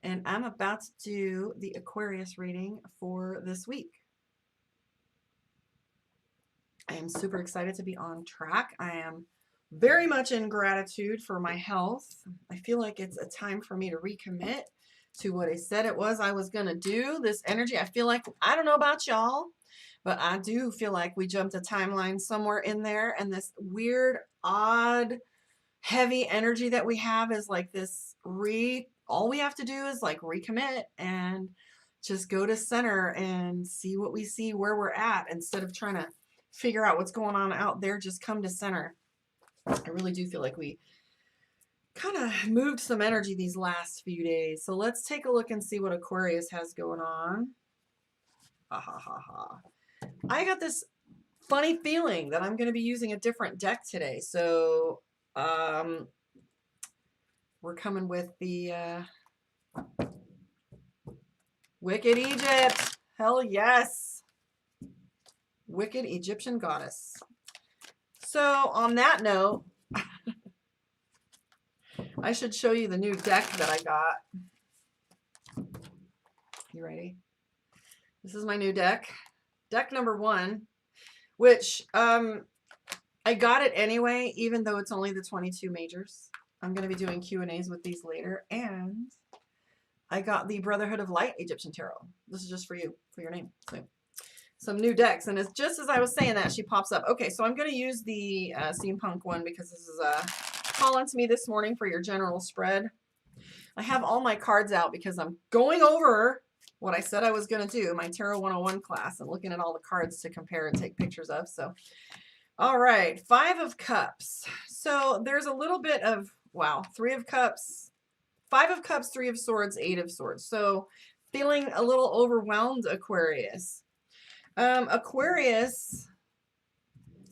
and I'm about to do the Aquarius reading for this week. I am super excited to be on track. I am very much in gratitude for my health. I feel like it's a time for me to recommit to what I said it was I was going to do. This energy, I feel like, I don't know about y'all, but I do feel like we jumped a timeline somewhere in there, and this weird, odd, heavy energy that we have is like this all we have to do is like recommit and just go to center and see what we see where we're at, instead of trying to figure out what's going on out there. Just come to center. I really do feel like we kind of moved some energy these last few days. So let's take a look and see what Aquarius has going on. Ha ha ha ha. I got this funny feeling that I'm going to be using a different deck today. So we're coming with the Wicked Egypt. Hell yes. Wicked Egyptian Goddess. So on that note, I should show you the new deck that I got. You ready? This is my new deck. Deck number 1, which I got it anyway, even though it's only the 22 majors. I'm going to be doing Q&As with these later. And I got the Brotherhood of Light Egyptian Tarot. This is just for you, for your name. So some new decks. And it's just as I was saying that, she pops up. Okay, so I'm going to use the steampunk one because this is a call into me this morning for your general spread. I have all my cards out because I'm going over what I said I was going to do, my Tarot 101 class, and looking at all the cards to compare and take pictures of. So, all right, 5 of Cups. So there's a little bit of, wow, 3 of Cups, 5 of Cups, 3 of Swords, 8 of Swords. So feeling a little overwhelmed, Aquarius. Aquarius,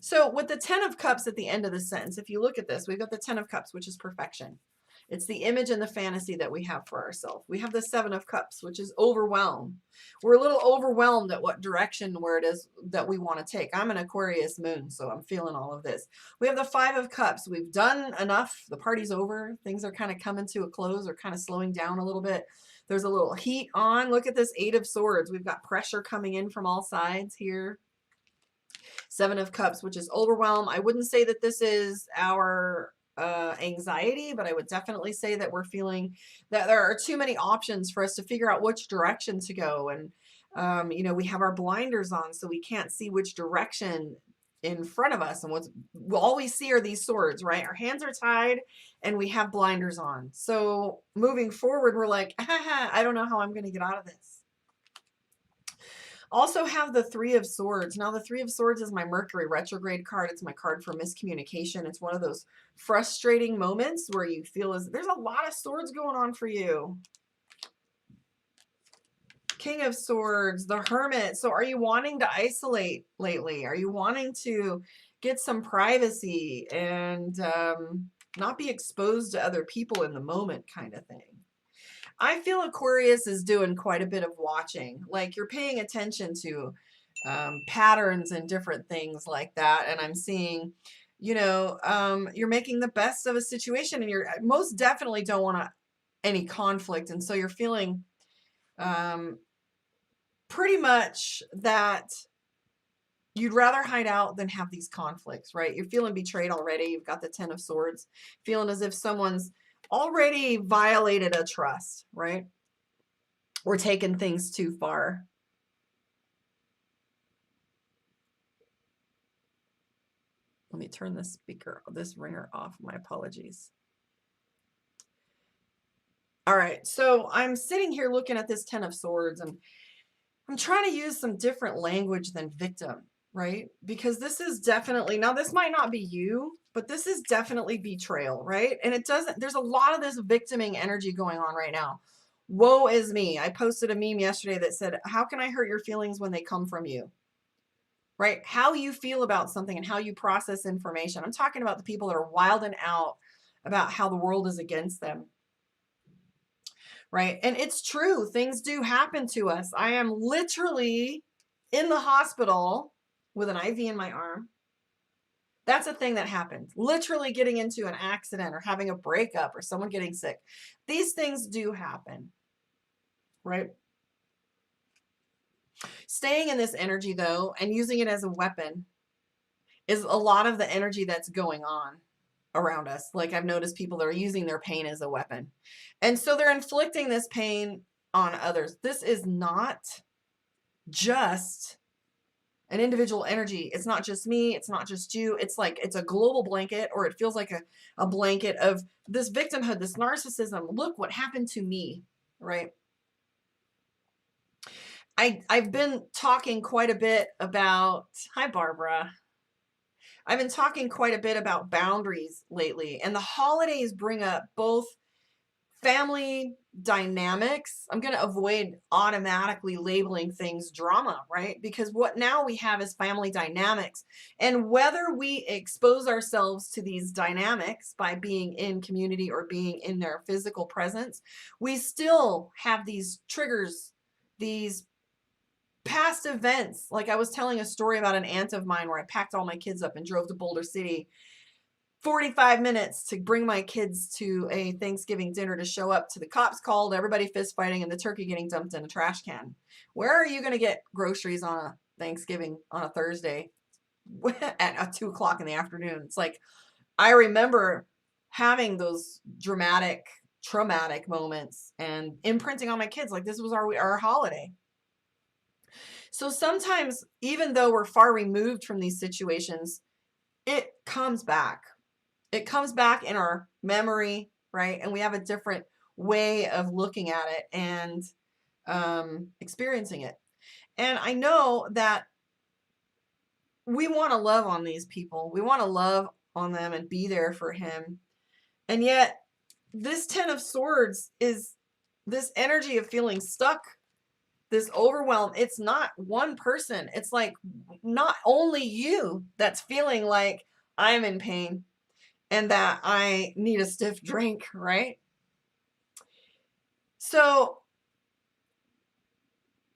so with the 10 of Cups at the end of the sentence, if you look at this, we've got the 10 of Cups, which is perfection. It's the image and the fantasy that we have for ourselves. We have the 7 of Cups, which is overwhelm. We're a little overwhelmed at what direction where it is that we want to take. I'm an Aquarius moon, so I'm feeling all of this. We have the 5 of Cups. We've done enough. The party's over. Things are kind of coming to a close or kind of slowing down a little bit. There's a little heat on. Look at this 8 of Swords. We've got pressure coming in from all sides here. 7 of Cups, which is overwhelm. I wouldn't say that this is our anxiety, but I would definitely say that we're feeling that there are too many options for us to figure out which direction to go. And, you know, we have our blinders on, so we can't see which direction in front of us. And all we see are these swords, right? Our hands are tied and we have blinders on. So moving forward, we're like, I don't know how I'm going to get out of this. Also have the 3 of Swords. Now the 3 of Swords is my Mercury retrograde card. It's my card for miscommunication. It's one of those frustrating moments where you feel as there's a lot of swords going on for you. King of Swords, the Hermit. So are you wanting to isolate lately? Are you wanting to get some privacy and not be exposed to other people in the moment kind of thing? I feel Aquarius is doing quite a bit of watching. Like you're paying attention to patterns and different things like that. And I'm seeing, you know, you're making the best of a situation, and you're most definitely don't want any conflict. And so you're feeling pretty much that you'd rather hide out than have these conflicts, right? You're feeling betrayed already. You've got the 10 of Swords, feeling as if someone's already violated a trust, right? Or taken things too far. Let me turn this ringer off. My apologies. All right, so I'm sitting here looking at this 10 of Swords, and I'm trying to use some different language than victim, right? Because this is definitely, now this might not be you, but this is definitely betrayal, right? And there's a lot of this victiming energy going on right now. Woe is me. I posted a meme yesterday that said, how can I hurt your feelings when they come from you? Right? How you feel about something and how you process information. I'm talking about the people that are wilding out about how the world is against them. Right? And it's true. Things do happen to us. I am literally in the hospital with an IV in my arm. That's a thing that happens. Literally getting into an accident or having a breakup or someone getting sick. These things do happen. right? Staying in this energy though, and using it as a weapon is a lot of the energy that's going on around us. Like I've noticed people that are using their pain as a weapon. And so they're inflicting this pain on others. This is not just an individual energy. It's not just me. It's not just you. It's like, it's a global blanket, or it feels like a blanket of this victimhood, this narcissism. Look what happened to me, right? I've been talking quite a bit about, hi, Barbara. I've been talking quite a bit about boundaries lately, and the holidays bring up both family dynamics. I'm going to avoid automatically labeling things drama, right? Because what now we have is family dynamics. And whether we expose ourselves to these dynamics by being in community or being in their physical presence, we still have these triggers, these past events. Like I was telling a story about an aunt of mine where I packed all my kids up and drove to Boulder City 45 minutes to bring my kids to a Thanksgiving dinner, to show up to the cops called, everybody fist fighting, and the turkey getting dumped in a trash can. Where are you going to get groceries on a Thanksgiving on a Thursday at 2 o'clock in the afternoon? It's like, I remember having those dramatic, traumatic moments and imprinting on my kids like this was our holiday. So sometimes, even though we're far removed from these situations, it comes back. It comes back in our memory, right? And we have a different way of looking at it and experiencing it. And I know that we want to love on these people. We want to love on them and be there for him. And yet, this Ten of Swords is this energy of feeling stuck, this overwhelm. It's not one person. It's like not only you that's feeling like I'm in pain and that I need a stiff drink, right? So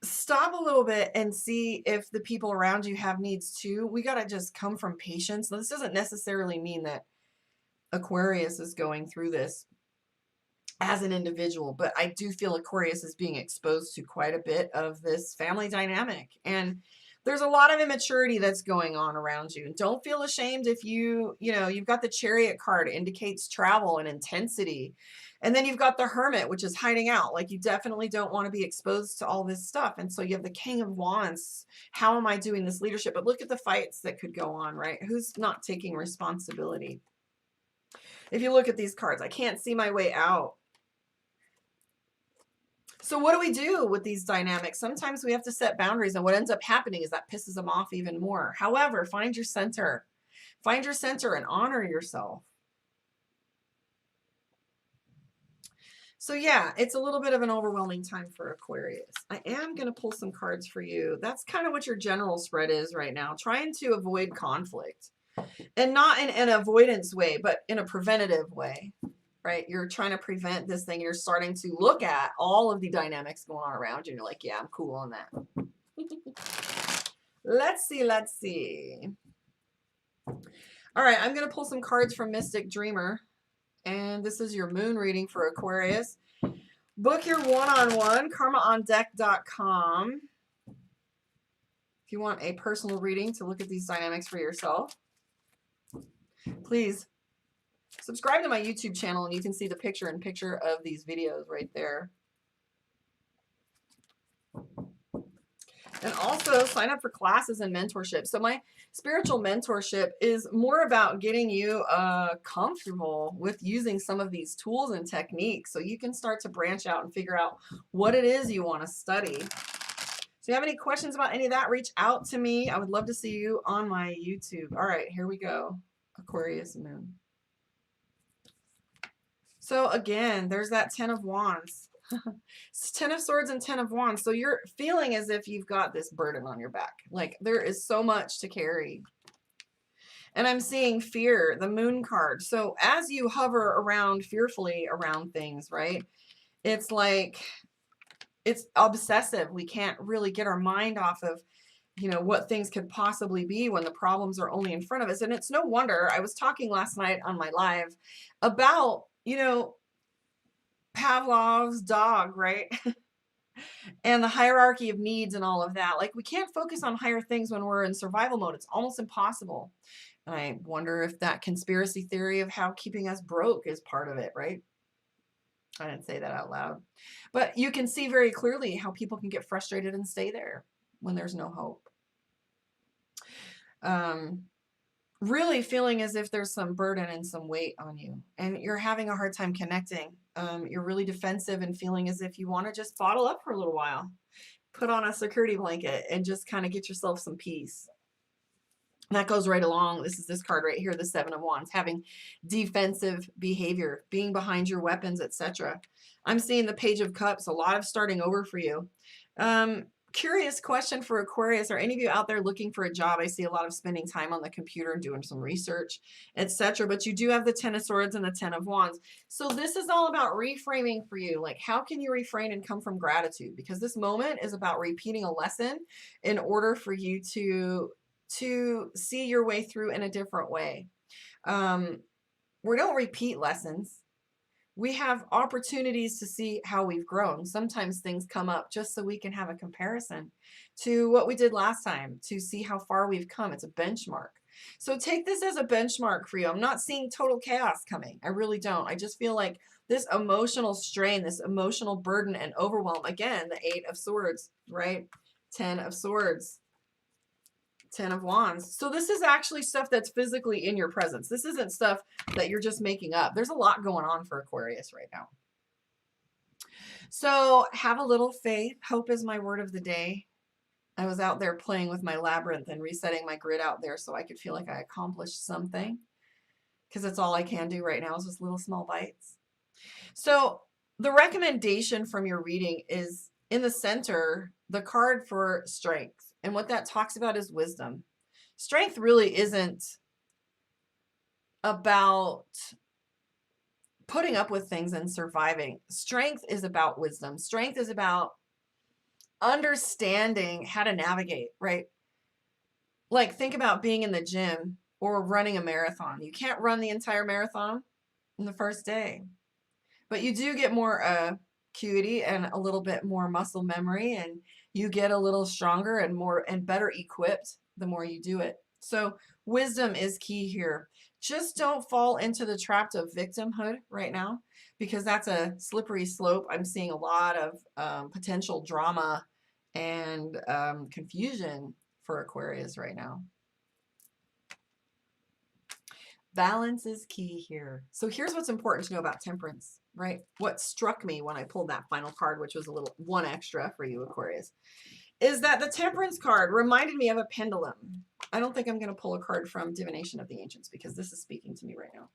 stop a little bit and see if the people around you have needs too. We got to just come from patience. This doesn't necessarily mean that Aquarius is going through this as an individual, but I do feel Aquarius is being exposed to quite a bit of this family dynamic, and there's a lot of immaturity that's going on around you. And don't feel ashamed if you've got the Chariot card, indicates travel and intensity, and then you've got the Hermit, which is hiding out. Like you definitely don't want to be exposed to all this stuff. And so you have the King of Wands. How am I doing this leadership? But look at the fights that could go on, right? Who's not taking responsibility? If you look at these cards, I can't see my way out. So what do we do with these dynamics? Sometimes we have to set boundaries, and what ends up happening is that pisses them off even more. However, find your center. Find your center and honor yourself. So yeah, it's a little bit of an overwhelming time for Aquarius. I am going to pull some cards for you. That's kind of what your general spread is right now. Trying to avoid conflict, and not in an avoidance way, but in a preventative way. Right? You're trying to prevent this thing. You're starting to look at all of the dynamics going on around you. And you're like, yeah, I'm cool on that. Let's see. All right, I'm going to pull some cards from Mystic Dreamer. And this is your moon reading for Aquarius. Book your one-on-one, karmaondeck.com. If you want a personal reading to look at these dynamics for yourself, please subscribe to my YouTube channel, and you can see the picture-in-picture of these videos right there. And also sign up for classes and mentorship. So my spiritual mentorship is more about getting you comfortable with using some of these tools and techniques so you can start to branch out and figure out what it is you want to study. So if you have any questions about any of that, reach out to me. I would love to see you on my YouTube. All right, here we go. Aquarius moon. So again, there's that Ten of Wands. It's 10 of Swords and 10 of Wands. So you're feeling as if you've got this burden on your back. Like there is so much to carry. And I'm seeing fear, the Moon card. So as you hover around fearfully around things, right? It's like, it's obsessive. We can't really get our mind off of, what things could possibly be when the problems are only in front of us. And it's no wonder. I was talking last night on my live about, Pavlov's dog, right? and the hierarchy of needs and all of that. Like, we can't focus on higher things when we're in survival mode. It's almost impossible. And I wonder if that conspiracy theory of how keeping us broke is part of it, right? I didn't say that out loud. But you can see very clearly how people can get frustrated and stay there when there's no hope. Really feeling as if there's some burden and some weight on you, and you're having a hard time connecting. You're really defensive and feeling as if you want to just bottle up for a little while, put on a security blanket, and just kind of get yourself some peace. And that goes right along. This is this card right here, the Seven of Wands, having defensive behavior, being behind your weapons, etc. I'm seeing the Page of Cups, a lot of starting over for you. Curious question for Aquarius. Are any of you out there looking for a job? I see a lot of spending time on the computer and doing some research, etc. But you do have the Ten of Swords and the Ten of Wands. So this is all about reframing for you. Like, how can you refrain and come from gratitude? Because this moment is about repeating a lesson in order for you to see your way through in a different way. We don't repeat lessons. We have opportunities to see how we've grown. Sometimes things come up just so we can have a comparison to what we did last time, to see how far we've come. It's a benchmark. So take this as a benchmark for you. I'm not seeing total chaos coming. I really don't. I just feel like this emotional strain, this emotional burden and overwhelm. Again, the Eight of Swords, right? 10 of Swords. 10 of Wands. So this is actually stuff that's physically in your presence. This isn't stuff that you're just making up. There's a lot going on for Aquarius right now. So have a little faith. Hope is my word of the day. I was out there playing with my labyrinth and resetting my grid out there so I could feel like I accomplished something, because that's all I can do right now is just little small bites. So the recommendation from your reading is in the center, the card for strength. And what that talks about is wisdom. Strength really isn't about putting up with things and surviving. Strength is about wisdom. Strength is about understanding how to navigate, right? Like, think about being in the gym or running a marathon. You can't run the entire marathon in the first day, but you do get more acuity and a little bit more muscle memory, and you get a little stronger and more and better equipped the more you do it. So wisdom is key here. Just don't fall into the trap of victimhood right now, because that's a slippery slope. I'm seeing a lot of potential drama and confusion for Aquarius right now. Balance is key here. So here's what's important to know about temperance, right? What struck me when I pulled that final card, which was a little one extra for you, Aquarius, is that the temperance card reminded me of a pendulum. I don't think I'm going to pull a card from Divination of the Ancients, because this is speaking to me right now.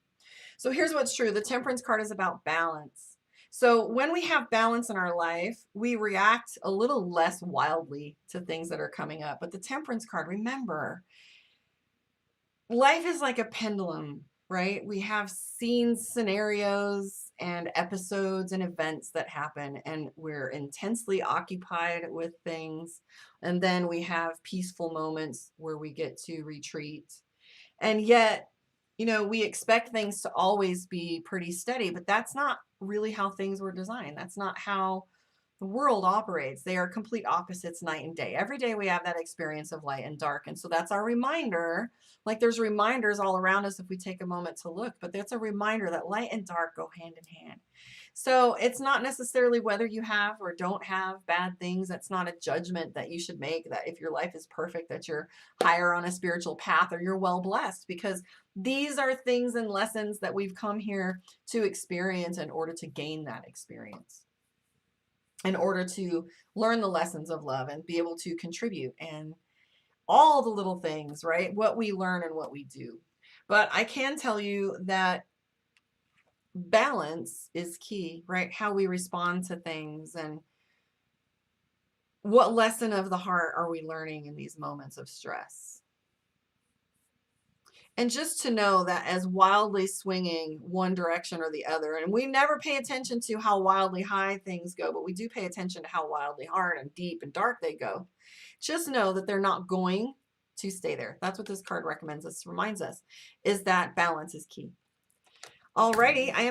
So here's what's true. The temperance card is about balance. So when we have balance in our life, we react a little less wildly to things that are coming up. But the temperance card, remember, life is like a pendulum, right? We have scenes, scenarios, and episodes and events that happen, and we're intensely occupied with things. And then we have peaceful moments where we get to retreat. And yet, you know, we expect things to always be pretty steady, but that's not really how things were designed. That's not how the world operates. They are complete opposites, night and day. Every day we have that experience of light and dark. And so that's our reminder. Like, there's reminders all around us if we take a moment to look, but that's a reminder that light and dark go hand in hand. So it's not necessarily whether you have or don't have bad things. That's not a judgment that you should make, that if your life is perfect, that you're higher on a spiritual path or you're well blessed, because these are things and lessons that we've come here to experience in order to gain that experience, in order to learn the lessons of love and be able to contribute and all the little things, right? What we learn and what we do. But I can tell you that balance is key, right? How we respond to things, and what lesson of the heart are we learning in these moments of stress? And just to know that as wildly swinging one direction or the other, and we never pay attention to how wildly high things go, but we do pay attention to how wildly hard and deep and dark they go. Just know that they're not going to stay there. That's what this card recommends us, reminds us, is that balance is key. Alrighty, I am